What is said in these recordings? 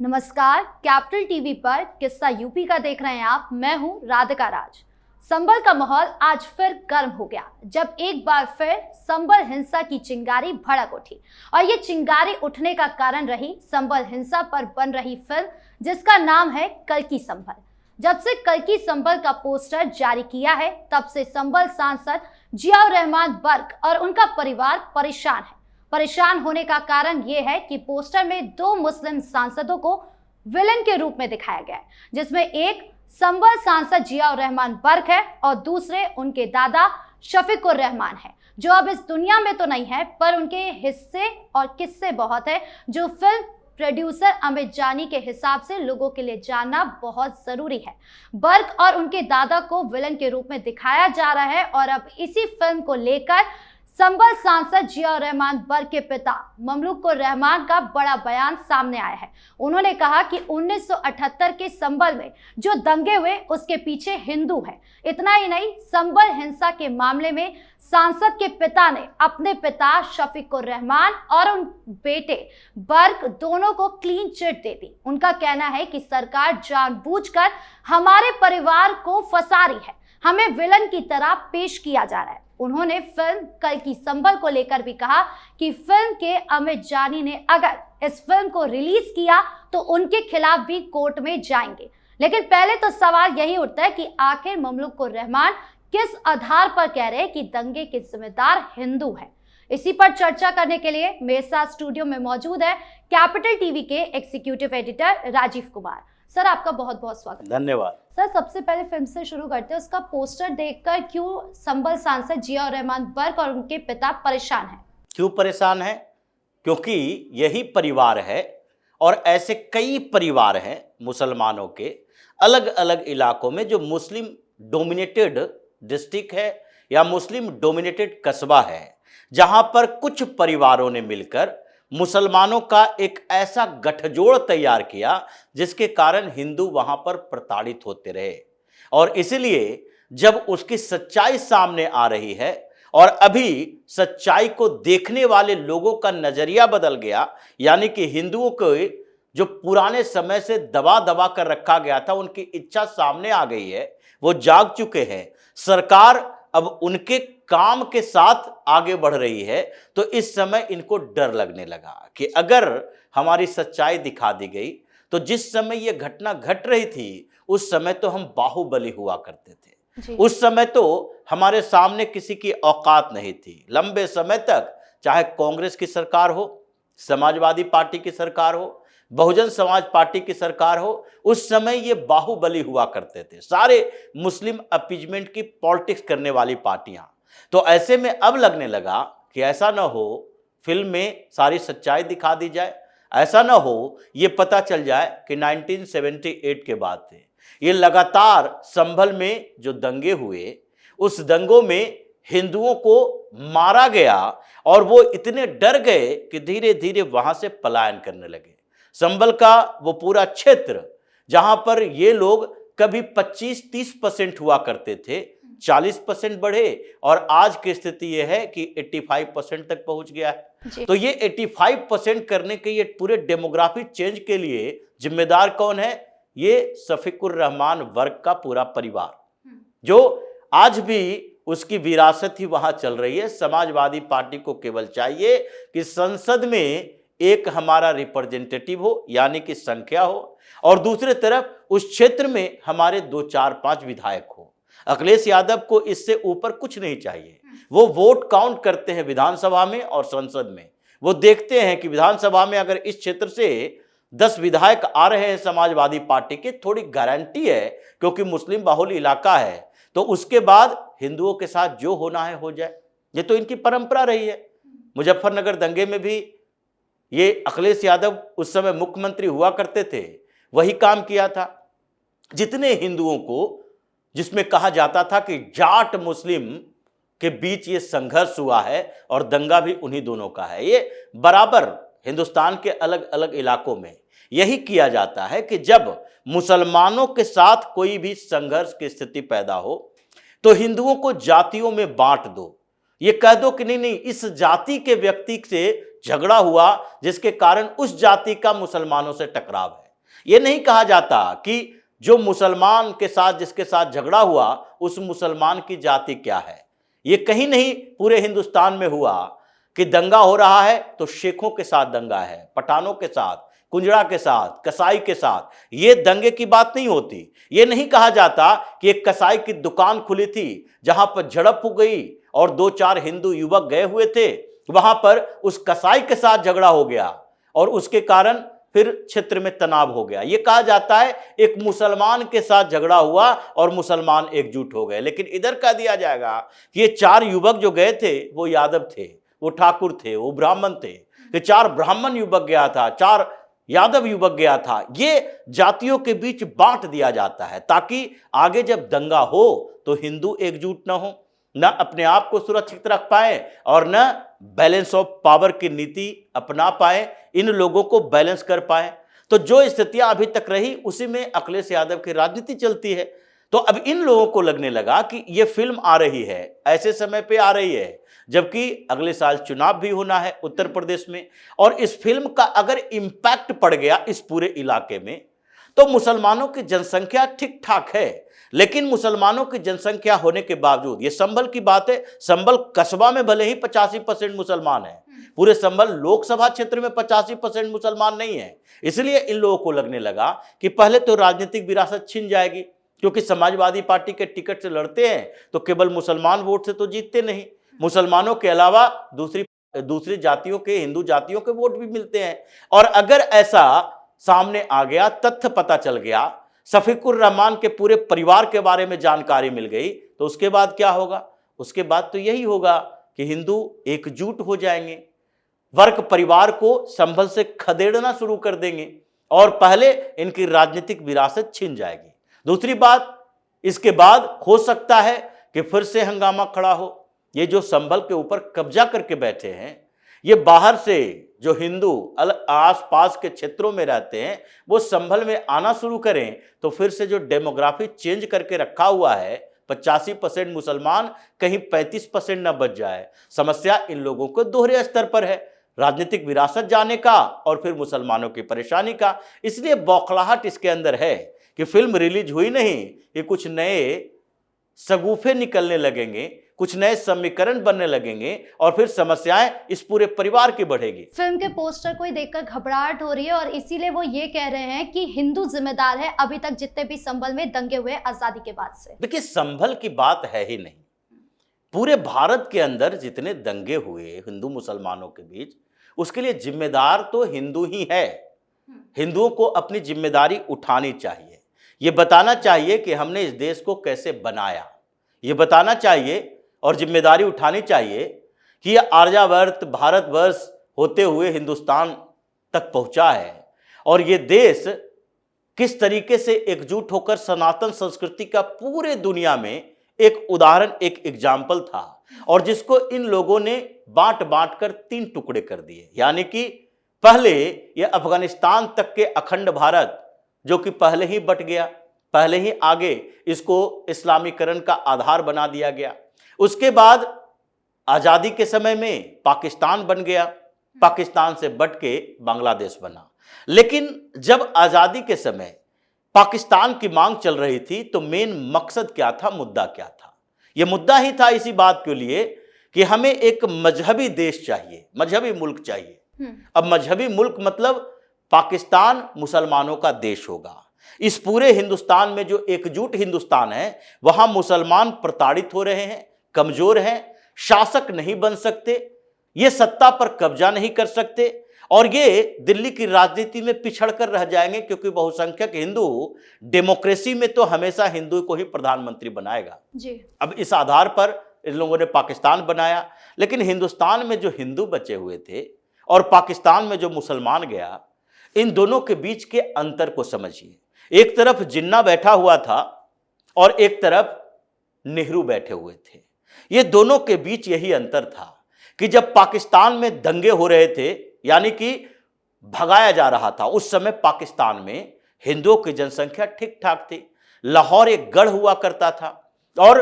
नमस्कार, capital TV पर किस्सा यूपी का देख रहे हैं आप। मैं हूं राधिका राज। संभल का माहौल आज फिर गर्म हो गया जब एक बार फिर संभल हिंसा की चिंगारी भड़क उठी। और ये चिंगारी उठने का कारण रही संभल हिंसा पर बन रही फिल्म जिसका नाम है कल्कि संभल। जब से कल्कि संभल का पोस्टर जारी किया है तब से संभल सांसद जियाउर रहमान बर्क और उनका परिवार परेशान है। परेशान होने का कारण यह है कि पोस्टर में दो मुस्लिम सांसदों को विलन के रूप में दिखाया गया है, जिसमें एक संभल सांसद जियाउर रहमान बर्क है और दूसरे उनके दादा शफीकुर रहमान है, जो अब इस दुनिया में तो नहीं है पर उनके हिस्से और किस्से बहुत है, जो फिल्म प्रोड्यूसर अमित जानी के हिसाब से लोगों के लिए जानना बहुत जरूरी है। बर्क और उनके दादा को विलन के रूप में दिखाया जा रहा है और अब इसी फिल्म को लेकर संभल सांसद जियाउर रहमान बर्क के पिता ममलूकुर रहमान का बड़ा बयान सामने आया है। उन्होंने कहा कि 1978 के संभल में जो दंगे हुए उसके पीछे हिंदू है। इतना ही नहीं, संभल हिंसा के मामले में सांसद के पिता ने अपने पिता शफीकुर रहमान और उन बेटे बर्क दोनों को क्लीन चिट दे दी। उनका कहना है कि सरकार जानबूझकर हमारे परिवार को फंसा रही है, हमें विलन की तरह पेश किया जा रहा है। उन्होंने फिल्म कल्कि संभल को लेकर भी कहा कि फिल्म के अमित जानी ने अगर इस फिल्म को रिलीज किया तो उनके खिलाफ भी कोर्ट में जाएंगे। लेकिन पहले तो सवाल यही उठता है कि आखिर ममलूकुर रहमान किस आधार पर कह रहे हैं कि दंगे के जिम्मेदार हिंदू हैं। इसी पर चर्चा करने के लिए मेरे साथ स्टूडियो में मौजूद है कैपिटल टीवी के executive editor Rajeev Kumar. Sir, आपका बहुत बहुत स्वागत। धन्यवाद। सर, सबसे पहले फिल्म से शुरू करते हैं। उसका पोस्टर देखकर क्यों संभल सांसद जियाउर रहमान बर्क और उनके पिता परेशान हैं? क्यों परेशान है? क्योंकि यही परिवार है और ऐसे कई परिवार हैं मुसलमानों के अलग अलग इलाकों में जो मुस्लिम डोमिनेटेड डिस्ट्रिक्ट है या मुस्लिम डोमिनेटेड कस्बा है, जहां पर कुछ परिवारों ने मिलकर मुसलमानों का एक ऐसा गठजोड़ तैयार किया जिसके कारण हिंदू वहां पर प्रताड़ित होते रहे। और इसलिए जब उसकी सच्चाई सामने आ रही है और अभी सच्चाई को देखने वाले लोगों का नजरिया बदल गया, यानी कि हिंदुओं को जो पुराने समय से दबा दबा कर रखा गया था उनकी इच्छा सामने आ गई है, वो जाग चुके हैं। सरकार अब उनके काम के साथ आगे बढ़ रही है, तो इस समय इनको डर लगने लगा कि अगर हमारी सच्चाई दिखा दी गई तो जिस समय ये घटना घट रही थी उस समय तो हम बाहुबली हुआ करते थे। उस समय तो हमारे सामने किसी की औकात नहीं थी। लंबे समय तक चाहे कांग्रेस की सरकार हो, समाजवादी पार्टी की सरकार हो, बहुजन समाज पार्टी की सरकार हो, उस समय ये बाहुबली हुआ करते थे, सारे मुस्लिम अपीजमेंट की पॉलिटिक्स करने वाली पार्टियां। तो ऐसे में अब लगने लगा कि ऐसा ना हो फिल्म में सारी सच्चाई दिखा दी जाए, ऐसा ना हो ये पता चल जाए कि 1978 के बाद थे ये लगातार संभल में जो दंगे हुए, उस दंगों में हिंदुओं को मारा गया और वो इतने डर गए कि धीरे धीरे वहां से पलायन करने लगे। संभल का वो पूरा क्षेत्र जहां पर ये लोग कभी 25-30% हुआ करते थे, 40% बढ़े और आज की स्थिति यह है कि 85% तक पहुंच गया है। तो ये 85% करने के ये पूरे डेमोग्राफी चेंज के लिए जिम्मेदार कौन है? ये शफीकुर रहमान वर्ग का पूरा परिवार, जो आज भी उसकी विरासत ही वहां चल रही है। समाजवादी पार्टी को केवल चाहिए कि संसद में एक हमारा रिप्रेजेंटेटिव हो, यानी कि संख्या हो, और दूसरी तरफ उस क्षेत्र में हमारे 2-4-5 विधायक हो। अखिलेश यादव को इससे ऊपर कुछ नहीं चाहिए। वो वोट काउंट करते हैं विधानसभा में और संसद में। वो देखते हैं कि विधानसभा में अगर इस क्षेत्र से 10 विधायक आ रहे हैं समाजवादी पार्टी के, थोड़ी गारंटी है क्योंकि मुस्लिम बाहुल इलाका है, तो उसके बाद हिंदुओं के साथ जो होना है हो जाए। ये तो इनकी परंपरा रही है। मुजफ्फरनगर दंगे में भी ये अखिलेश यादव उस समय मुख्यमंत्री हुआ करते थे, वही काम किया था। जितने हिंदुओं को, जिसमें कहा जाता था कि जाट मुस्लिम के बीच ये संघर्ष हुआ है और दंगा भी उन्हीं दोनों का है, ये बराबर हिंदुस्तान के अलग अलग इलाकों में यही किया जाता है कि जब मुसलमानों के साथ कोई भी संघर्ष की स्थिति पैदा हो तो हिंदुओं को जातियों में बांट दो। ये कह दो कि नहीं, इस जाति के व्यक्ति से झगड़ा हुआ जिसके कारण उस जाति का मुसलमानों से टकराव है, ये नहीं कहा जाता कि जो मुसलमान के साथ जिसके साथ झगड़ा हुआ उस मुसलमान की जाति क्या है। ये कहीं नहीं पूरे हिंदुस्तान में हुआ कि दंगा हो रहा है तो शेखों के साथ दंगा है, पठानों के साथ, कुंजड़ा के साथ, कसाई के साथ। ये दंगे की बात नहीं होती। ये नहीं कहा जाता कि एक कसाई की दुकान खुली थी जहां पर झड़प हो गई और 2-4 हिंदू युवक गए हुए थे, वहां पर उस कसाई के साथ झगड़ा हो गया और उसके कारण फिर क्षेत्र में तनाव हो गया। यह कहा जाता है एक मुसलमान के साथ झगड़ा हुआ और मुसलमान एकजुट हो गए। लेकिन इधर कह दिया जाएगा कि ये 4 युवक जो गए थे वो यादव थे, वो ठाकुर थे, वो ब्राह्मण थे, कि 4 ब्राह्मण युवक गया था, 4 यादव युवक गया था। ये जातियों के बीच बांट दिया जाता है ताकि आगे जब दंगा हो तो हिंदू एकजुट न हो, न अपने आप को सुरक्षित रख पाए और न बैलेंस ऑफ पावर की नीति अपना पाए, इन लोगों को बैलेंस कर पाए। तो जो स्थितियां अभी तक रही उसी में अखिलेश यादव की राजनीति चलती है। तो अब इन लोगों को लगने लगा कि ये फिल्म आ रही है, ऐसे समय पे आ रही है जबकि अगले साल चुनाव भी होना है उत्तर प्रदेश में, और इस फिल्म का अगर इंपैक्ट पड़ गया इस पूरे इलाके में तो मुसलमानों की जनसंख्या ठीक ठाक है, लेकिन मुसलमानों की जनसंख्या होने के बावजूद, ये संभल की बात है, संभल कस्बा में भले ही 85% मुसलमान है, पूरे संभल लोकसभा क्षेत्र में 85% मुसलमान नहीं है। इसलिए इन लोगों को लगने लगा कि पहले तो राजनीतिक विरासत छिन जाएगी, क्योंकि समाजवादी पार्टी के टिकट से लड़ते हैं तो केवल मुसलमान वोट से तो जीतते नहीं, मुसलमानों के अलावा दूसरी जातियों के, हिंदू जातियों के वोट भी मिलते हैं। और अगर ऐसा सामने आ गया, तथ्य पता चल गया, शफीकुर रहमान के पूरे परिवार के बारे में जानकारी मिल गई, तो उसके बाद क्या होगा? उसके बाद तो यही होगा कि हिंदू एकजुट हो जाएंगे, वर्ग परिवार को संभल से खदेड़ना शुरू कर देंगे और पहले इनकी राजनीतिक विरासत छिन जाएगी। दूसरी बात, इसके बाद हो सकता है कि फिर से हंगामा खड़ा हो। ये जो संभल के ऊपर कब्जा करके बैठे हैं, ये बाहर से जो हिंदू आसपास के क्षेत्रों में रहते हैं वो संभल में आना शुरू करें तो फिर से जो डेमोग्राफी चेंज करके रखा हुआ है 85% मुसलमान, कहीं 35% न बच जाए। समस्या इन लोगों को दोहरे स्तर पर है, राजनीतिक विरासत जाने का और फिर मुसलमानों की परेशानी का। इसलिए बौखलाहट इसके अंदर है कि फिल्म रिलीज हुई नहीं, ये कुछ नए सगुफे निकलने लगेंगे, कुछ नए समीकरण बनने लगेंगे और फिर समस्याएं इस पूरे परिवार की बढ़ेगी। फिल्म के पोस्टर को ही देखकर घबराहट हो रही है और इसीलिए वो ये कह रहे हैं कि हिंदू जिम्मेदार है अभी तक जितने भी संभल में दंगे हुए आजादी के बाद से। देखिए, संभल की बात है ही नहीं, पूरे भारत के अंदर जितने दंगे हुए हिंदू मुसलमानों के बीच, उसके लिए जिम्मेदार तो हिंदू ही है। हिंदुओं को अपनी जिम्मेदारी उठानी चाहिए, ये बताना चाहिए कि हमने इस देश को कैसे बनाया, ये बताना चाहिए और जिम्मेदारी उठानी चाहिए कि यह आर्यावर्त भारतवर्ष होते हुए हिंदुस्तान तक पहुंचा है और ये देश किस तरीके से एकजुट होकर सनातन संस्कृति का पूरे दुनिया में एक उदाहरण, एक एग्जाम्पल था, और जिसको इन लोगों ने बांट बांट कर 3 टुकड़े कर दिए। यानी कि पहले ये अफगानिस्तान तक के अखंड भारत जो कि पहले ही बट गया, पहले ही आगे इसको इस्लामीकरण का आधार बना दिया गया। उसके बाद आजादी के समय में पाकिस्तान बन गया, पाकिस्तान से बट के बांग्लादेश बना। लेकिन जब आजादी के समय पाकिस्तान की मांग चल रही थी तो मेन मकसद क्या था, मुद्दा क्या था? यह मुद्दा ही था इसी बात के लिए कि हमें एक मजहबी देश चाहिए, मजहबी मुल्क चाहिए। अब मजहबी मुल्क मतलब पाकिस्तान मुसलमानों का देश होगा। इस पूरे हिंदुस्तान में जो एकजुट हिंदुस्तान है वहां मुसलमान प्रताड़ित हो रहे हैं, कमजोर हैं, शासक नहीं बन सकते, ये सत्ता पर कब्जा नहीं कर सकते और ये दिल्ली की राजनीति में पिछड़ कर रह जाएंगे, क्योंकि बहुसंख्यक हिंदू डेमोक्रेसी में तो हमेशा हिंदू को ही प्रधानमंत्री बनाएगा जी। अब इस आधार पर इन लोगों ने पाकिस्तान बनाया, लेकिन हिंदुस्तान में जो हिंदू बचे हुए थे और पाकिस्तान में जो मुसलमान गया, इन दोनों के बीच के अंतर को समझिए। एक तरफ जिन्ना बैठा हुआ था और एक तरफ नेहरू बैठे हुए थे। ये दोनों के बीच यही अंतर था कि जब पाकिस्तान में दंगे हो रहे थे, यानी कि भगाया जा रहा था, उस समय पाकिस्तान में हिंदुओं की जनसंख्या ठीक ठाक थी। लाहौर एक गढ़ हुआ करता था और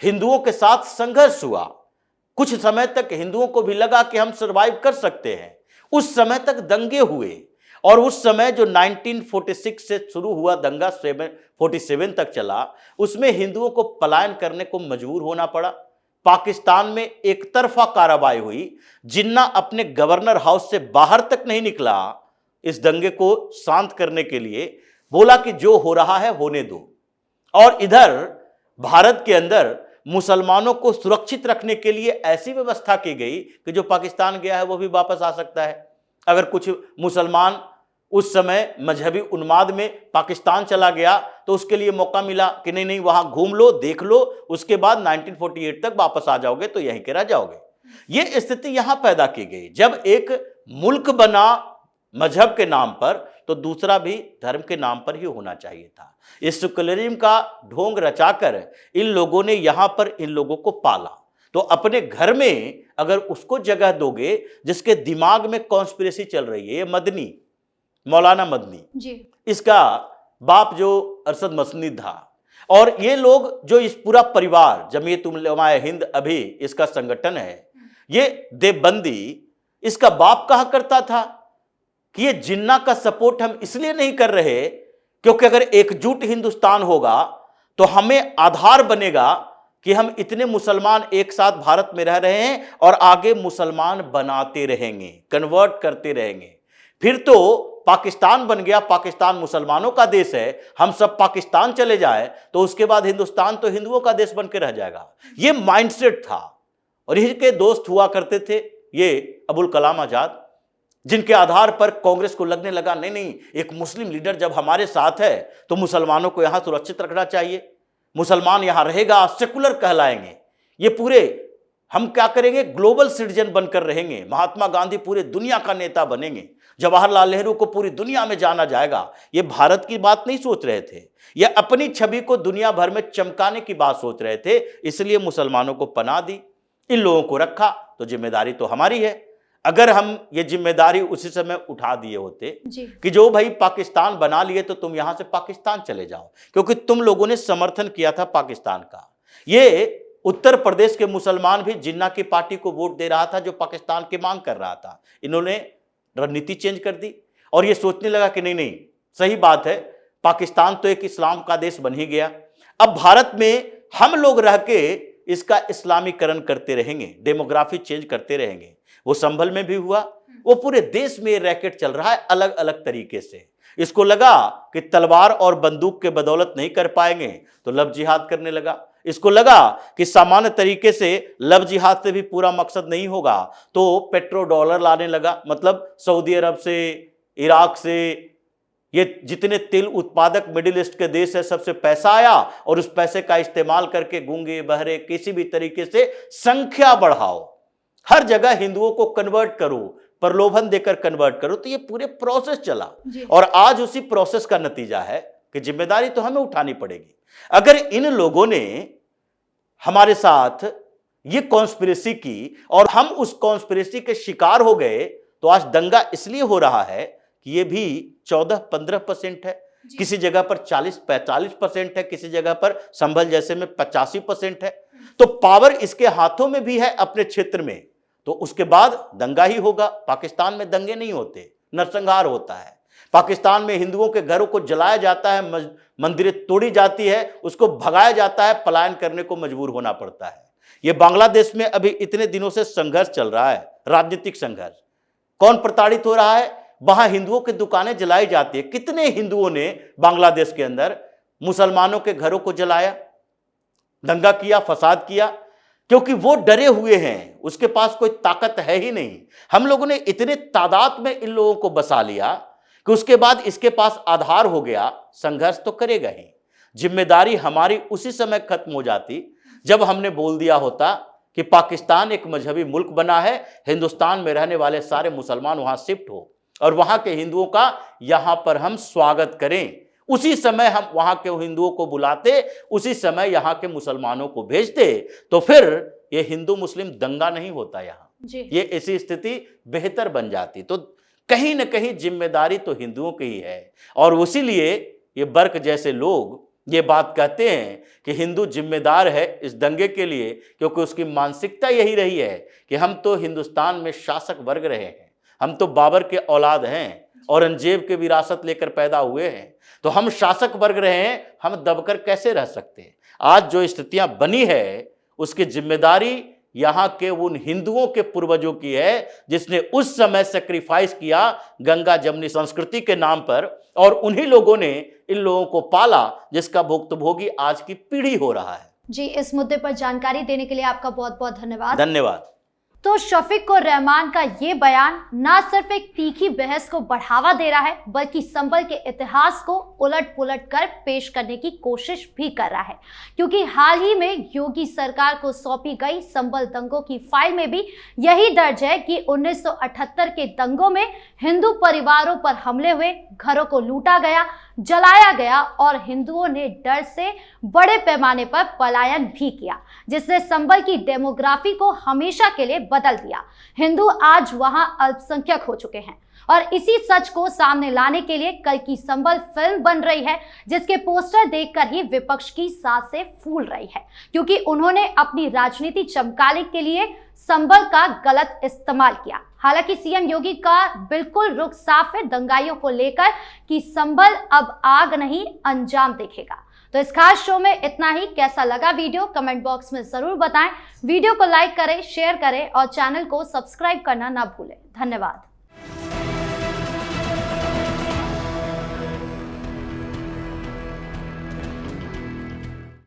हिंदुओं के साथ संघर्ष हुआ। कुछ समय तक हिंदुओं को भी लगा कि हम सर्वाइव कर सकते हैं। उस समय तक दंगे हुए और उस समय जो 1946 से शुरू हुआ दंगा 47 तक चला, उसमें हिंदुओं को पलायन करने को मजबूर होना पड़ा। पाकिस्तान में एक तरफा कार्रवाई हुई। जिन्ना अपने गवर्नर हाउस से बाहर तक नहीं निकला इस दंगे को शांत करने के लिए, बोला कि जो हो रहा है होने दो। और इधर भारत के अंदर मुसलमानों को सुरक्षित रखने के लिए ऐसी व्यवस्था की गई कि जो पाकिस्तान गया है वो भी वापस आ सकता है। अगर कुछ मुसलमान उस समय मजहबी उन्माद में पाकिस्तान चला गया तो उसके लिए मौका मिला कि नहीं नहीं वहां घूम लो, देख लो, उसके बाद 1948 तक वापस आ जाओगे तो यहीं के रह जाओगे। ये स्थिति यहां पैदा की गई। जब एक मुल्क बना मजहब के नाम पर तो दूसरा भी धर्म के नाम पर ही होना चाहिए था। इस सेकुलरिज्म का ढोंग रचाकर इन लोगों ने यहां पर इन लोगों को पाला। तो अपने घर में अगर उसको जगह दोगे जिसके दिमाग में कॉन्स्पिरेसी चल रही है, ये मदनी, मौलाना मदनी जी, इसका बाप जो अरशद मसनी था, और ये लोग जो इस पूरा परिवार जमीयत उलमाए हिंद अभी इसका संगठन है, ये देवबंदी, इसका बाप कहा करता था कि ये जिन्ना का सपोर्ट हम इसलिए नहीं कर रहे क्योंकि अगर एकजुट हिंदुस्तान होगा तो हमें आधार बनेगा कि हम इतने मुसलमान एक साथ भारत में रह रहे हैं और आगे मुसलमान बनाते रहेंगे, कन्वर्ट करते रहेंगे। फिर तो पाकिस्तान बन गया, पाकिस्तान मुसलमानों का देश है, हम सब पाकिस्तान चले जाए तो उसके बाद हिंदुस्तान तो हिंदुओं का देश बन के रह जाएगा। ये माइंडसेट था। और इनके दोस्त हुआ करते थे ये अबुल कलाम आजाद, जिनके आधार पर कांग्रेस को लगने लगा नहीं नहीं, एक मुस्लिम लीडर जब हमारे साथ है तो मुसलमानों को यहां सुरक्षित रखना चाहिए, मुसलमान यहां रहेगा, सेकुलर कहलाएंगे, ये पूरे हम क्या करेंगे, ग्लोबल सिटीजन बनकर रहेंगे, महात्मा गांधी पूरे दुनिया का नेता बनेंगे, जवाहरलाल नेहरू को पूरी दुनिया में जाना जाएगा। ये भारत की बात नहीं सोच रहे थे, ये अपनी छवि को दुनिया भर में चमकाने की बात सोच रहे थे। इसलिए मुसलमानों को पनाह दी, इन लोगों को रखा, तो जिम्मेदारी तो हमारी है। अगर हम ये जिम्मेदारी उसी समय उठा दिए होते कि जो भाई पाकिस्तान बना लिए तो तुम यहां से पाकिस्तान चले जाओ, क्योंकि तुम लोगों ने समर्थन किया था पाकिस्तान का। ये उत्तर प्रदेश के मुसलमान भी जिन्ना की पार्टी को वोट दे रहा था जो पाकिस्तान की मांग कर रहा था। इन्होंने रणनीति चेंज कर दी और ये सोचने लगा कि नहीं नहीं, सही बात है, पाकिस्तान तो एक इस्लाम का देश बन ही गया, अब भारत में हम लोग रह के इसका इस्लामीकरण करते रहेंगे, डेमोग्राफी चेंज करते रहेंगे। वो संभल में भी हुआ, वो पूरे देश में रैकेट चल रहा है अलग अलग तरीके से। इसको लगा कि तलवार और बंदूक के बदौलत नहीं कर पाएंगे तो लव जिहाद करने लगा। इसको लगा कि सामान्य तरीके से लव जिहाद से भी पूरा मकसद नहीं होगा तो पेट्रो डॉलर लाने लगा, मतलब सऊदी अरब से, इराक से, ये जितने तेल उत्पादक मिडिल ईस्ट के देश है सबसे पैसा आया और उस पैसे का इस्तेमाल करके गूंगे बहरे किसी भी तरीके से संख्या बढ़ाओ, हर जगह हिंदुओं को कन्वर्ट करो, प्रलोभन देकर कन्वर्ट करो। तो ये पूरे प्रोसेस चला और आज उसी प्रोसेस का नतीजा है कि जिम्मेदारी तो हमें उठानी पड़ेगी। अगर इन लोगों ने हमारे साथ ये कॉन्स्पिरेसी की और हम उस कॉन्स्पिरेसी के शिकार हो गए तो आज दंगा इसलिए हो रहा है कि ये भी 14-15% है, किसी जगह पर 40-45% है, किसी जगह पर संभल जैसे में 85% है। तो पावर इसके हाथों में भी है अपने क्षेत्र में, तो उसके बाद दंगा ही होगा। पाकिस्तान में दंगे नहीं होते, नरसंहार होता है। पाकिस्तान में हिंदुओं के घरों को जलाया जाता है, मंदिरें तोड़ी जाती है, उसको भगाया जाता है, पलायन करने को मजबूर होना पड़ता है। ये बांग्लादेश में अभी इतने दिनों से संघर्ष चल रहा है, राजनीतिक संघर्ष। कौन प्रताड़ित हो रहा है? वहां हिंदुओं की दुकानें जलाई जाती है। कितने हिंदुओं ने बांग्लादेश के अंदर मुसलमानों के घरों को जलाया, दंगा किया, फसाद किया, क्योंकि वो डरे हुए हैं, उसके पास कोई ताकत है ही नहीं। हम लोगों ने इतने तादाद में इन लोगों को बसा लिया कि उसके बाद इसके पास आधार हो गया, संघर्ष तो करेगा ही। जिम्मेदारी हमारी उसी समय खत्म हो जाती जब हमने बोल दिया होता कि पाकिस्तान एक मजहबी मुल्क बना है, हिंदुस्तान में रहने वाले सारे मुसलमान वहां शिफ्ट हो और वहां के हिंदुओं का यहां पर हम स्वागत करें। उसी समय हम वहां के हिंदुओं को बुलाते, उसी समय यहां के मुसलमानों को भेजते, तो फिर ये हिंदू मुस्लिम दंगा नहीं होता यहां, ये ऐसी स्थिति बेहतर बन जाती। तो कहीं ना कहीं जिम्मेदारी तो हिंदुओं की ही है और इसीलिए ये बर्क जैसे लोग ये बात कहते हैं कि हिंदू जिम्मेदार है इस दंगे के लिए, क्योंकि उसकी मानसिकता यही रही है कि हम तो हिंदुस्तान में शासक वर्ग रहे हैं, हम तो बाबर के औलाद हैं, औरंगजेब के विरासत लेकर पैदा हुए हैं, तो हम शासक वर्ग रहे हैं, हम दबकर कैसे रह सकते हैं। आज जो स्थितियां बनी है उसकी जिम्मेदारी यहाँ के उन हिंदुओं के पूर्वजों की है जिसने उस समय सेक्रीफाइस किया गंगा जमनी संस्कृति के नाम पर, और उन्हीं लोगों ने इन लोगों को पाला जिसका भुक्तभोगी आज की पीढ़ी हो रहा है। जी, इस मुद्दे पर जानकारी देने के लिए आपका बहुत बहुत धन्यवाद। धन्यवाद। तो शफीक उर रहमान का ये बयान ना सिर्फ एक तीखी बहस को बढ़ावा दे रहा है, बल्कि संभल के इतिहास को उलट पुलट कर पेश करने की कोशिश भी कर रहा है, क्योंकि हाल ही में योगी सरकार को सौंपी गई संभल दंगों की फाइल में भी यही दर्ज है कि 1978 के दंगों में हिंदू परिवारों पर हमले हुए, घरों को लूटा गया, जलाया गया और हिंदुओं ने डर से बड़े पैमाने पर पलायन भी किया, जिसने संभल की डेमोग्राफी को हमेशा के लिए बदल दिया। हिंदू आज वहां अल्पसंख्यक हो चुके हैं और इसी सच को सामने लाने के लिए कल की संभल फिल्म बन रही है, जिसके पोस्टर देखकर ही विपक्ष की सांसें फूल रही है, क्योंकि उन्होंने अपनी राजनीति चमकाने के लिए संभल का गलत इस्तेमाल किया। हालांकि सीएम योगी का बिल्कुल रुख साफ है दंगाइयों को लेकर कि संभल अब आग नहीं अंजाम देखेगा। तो इस खास शो में इतना ही। कैसा लगा वीडियो कमेंट बॉक्स में जरूर बताएं। वीडियो को लाइक करें, शेयर करें और चैनल को सब्सक्राइब करना ना भूलें। धन्यवाद।